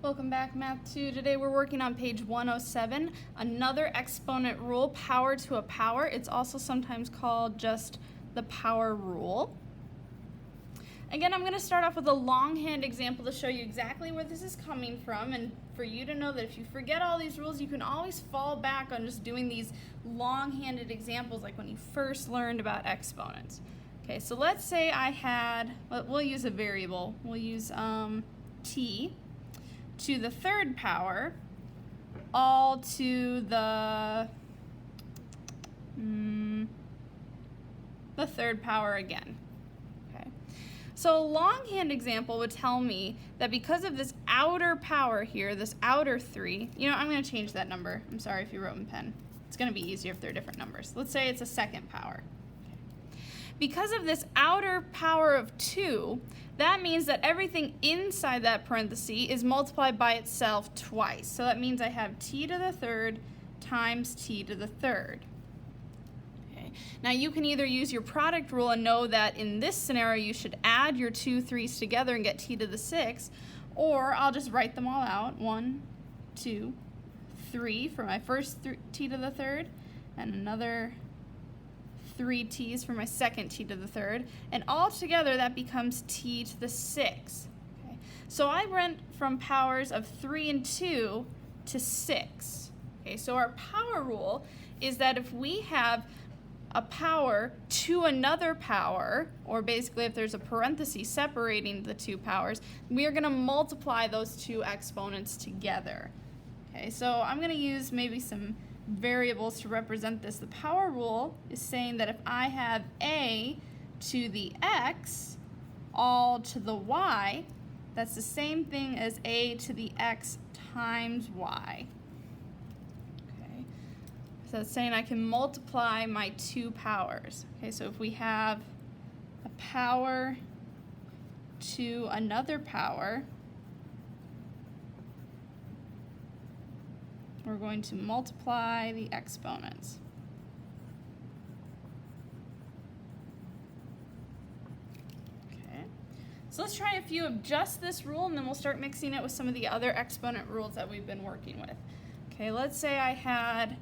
Welcome back, Math 2. Today we're working on page 107, another exponent rule, power to a power. It's also sometimes called just the power rule. Again, I'm going to start off with a longhand example to show you exactly where this is coming from, and for you to know that if you forget all these rules, you can always fall back on just doing these long-handed examples like when you first learned about exponents. Okay, so let's say I had, we'll use a variable. We'll use t to the third power all to the third power again. Okay. So a longhand example would tell me that because of this outer power here, this outer 3, I'm going to change that number. I'm sorry if you wrote in pen. It's going to be easier if they're different numbers. Let's say it's a second power. Because of this outer power of 2, that means that everything inside that parenthesis is multiplied by itself twice. So that means I have t to the third times t to the third. Okay. Now you can either use your product rule and know that in this scenario you should add your two 3's together and get t to the 6, or I'll just write them all out. 1, 2, 3 for my first t to the third, and another 3 t's for my second t to the third, and all together that becomes t to the 6. Okay. So I went from powers of 3 and 2 to 6. Okay, so our power rule is that if we have a power to another power, or basically if there's a parenthesis separating the two powers, we are going to multiply those two exponents together. Okay, so I'm going to use maybe some variables to represent this. The power rule is saying that if I have a to the x all to the y, that's the same thing as a to the x times y. Okay, so it's saying I can multiply my two powers. Okay, so if we have a power to another power, we're going to multiply the exponents. Okay, so let's try a few of just this rule, and then we'll start mixing it with some of the other exponent rules that we've been working with. Okay, let's say I had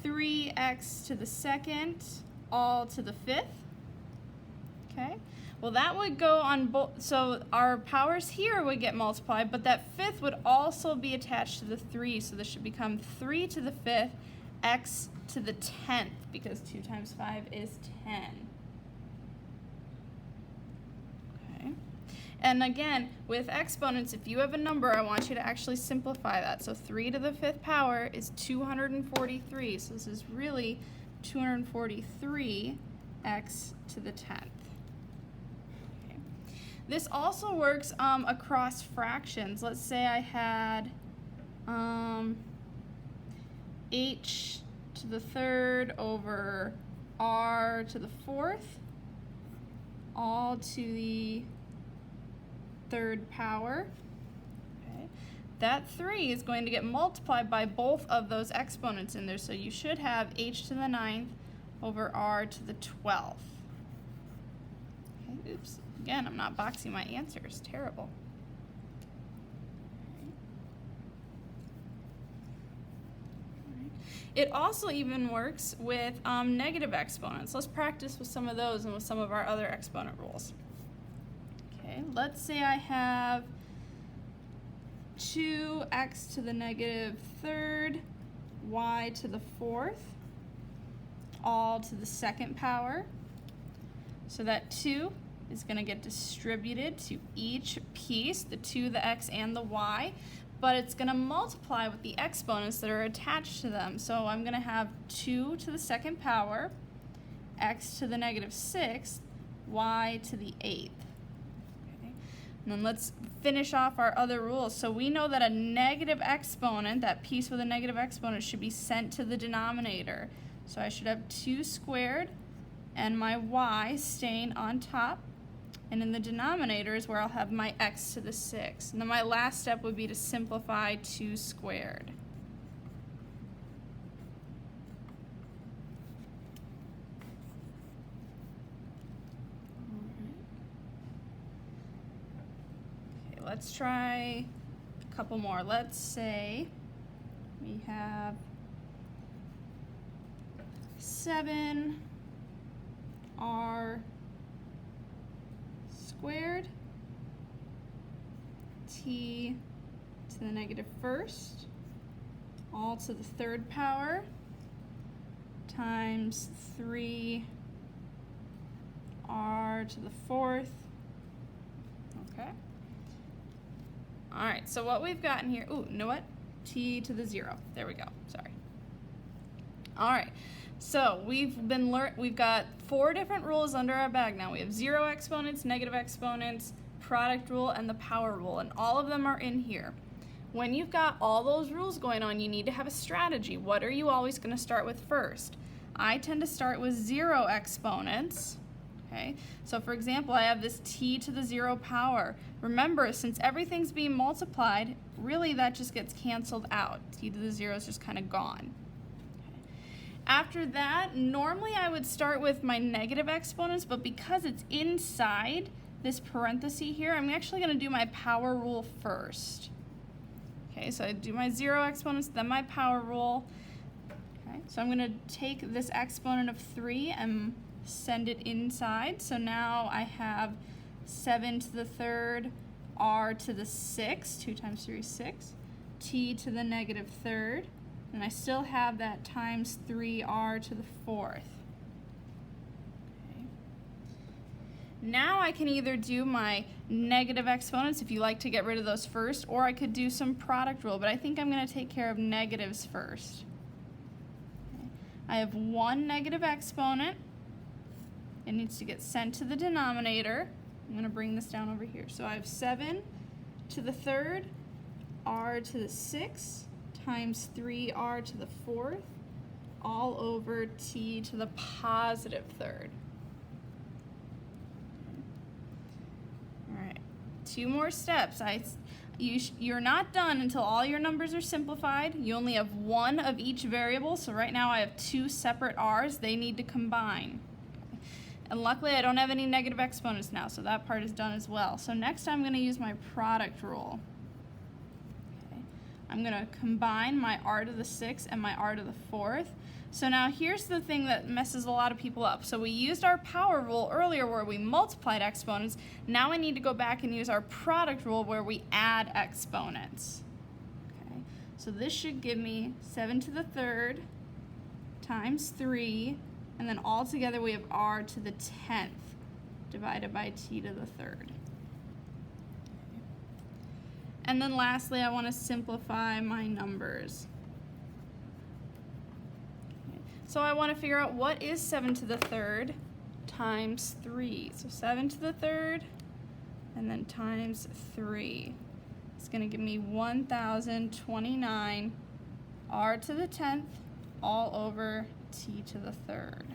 3x to the second all to the fifth. Okay, well that would go on both, so our powers here would get multiplied, but that fifth would also be attached to the 3, so this should become 3 to the fifth x to the 10th, because 2 times 5 is 10. Okay, and again, with exponents, if you have a number, I want you to actually simplify that. So 3 to the 5th power is 243, so this is really 243 x to the 10th. This also works across fractions. Let's say I had h to the third over r to the fourth, all to the third power. Okay. That 3 is going to get multiplied by both of those exponents in there, so you should have h to the 9th over r to the 12th. Okay, oops. Again, I'm not boxing my answers. Terrible. It also even works with negative exponents. Let's practice with some of those and with some of our other exponent rules. Okay, let's say I have 2x to the negative third, y to the fourth, all to the second power. So that 2 is going to get distributed to each piece, the 2, the x, and the y, but it's going to multiply with the exponents that are attached to them. So I'm going to have 2 to the second power, x to the negative 6th, y to the 8th. Okay. And then let's finish off our other rules. So we know that a negative exponent, that piece with a negative exponent, should be sent to the denominator. So I should have 2 squared and my y staying on top. And in the denominator is where I'll have my x to the 6. And then my last step would be to simplify 2 squared. let's try a couple more. Let's say we have 7r squared t to the negative first all to the third power times 3r to the fourth. Okay. All right, so what we've got in here, ooh, you know what? T to the 0. There we go. Sorry. All right. So we've got 4 different rules under our bag now. We have 0 exponents, negative exponents, product rule, and the power rule, and all of them are in here. When you've got all those rules going on, you need to have a strategy. What are you always going to start with first? I tend to start with 0 exponents. Okay, so for example, I have this t to the 0 power. Remember, since everything's being multiplied, really that just gets canceled out. T to the 0 is just kind of gone. After that, normally I would start with my negative exponents, but because it's inside this parenthesis here, I'm actually going to do my power rule first. Okay, so I do my 0 exponents, then my power rule. Okay, so I'm going to take this exponent of 3 and send it inside. So now I have 7 to the third, r to the 6, 2 times 3 is 6, t to the negative third, and I still have that times 3r to the fourth. Okay. Now I can either do my negative exponents, if you like to get rid of those first, or I could do some product rule, but I think I'm going to take care of negatives first. Okay. I have one negative exponent. It needs to get sent to the denominator. I'm going to bring this down over here. So I have 7 to the third, r to the 6, times 3r to the fourth, all over t to the positive third. All right, 2 more steps. You're not done until all your numbers are simplified. You only have one of each variable, so right now I have 2 separate r's. They need to combine. And luckily I don't have any negative exponents now, so that part is done as well. So next I'm going to use my product rule. Okay. I'm going to combine my r to the 6th and my r to the 4th. So now here's the thing that messes a lot of people up. So we used our power rule earlier where we multiplied exponents. Now I need to go back and use our product rule where we add exponents. Okay. So this should give me 7 to the third times 3, and then all together we have r to the 10th divided by t to the third. And then lastly, I want to simplify my numbers. Okay. So I want to figure out what is 7 to the third times 3. So 7 to the third and then times 3. It's going to give me 1,029 r to the 10th all over t to the third.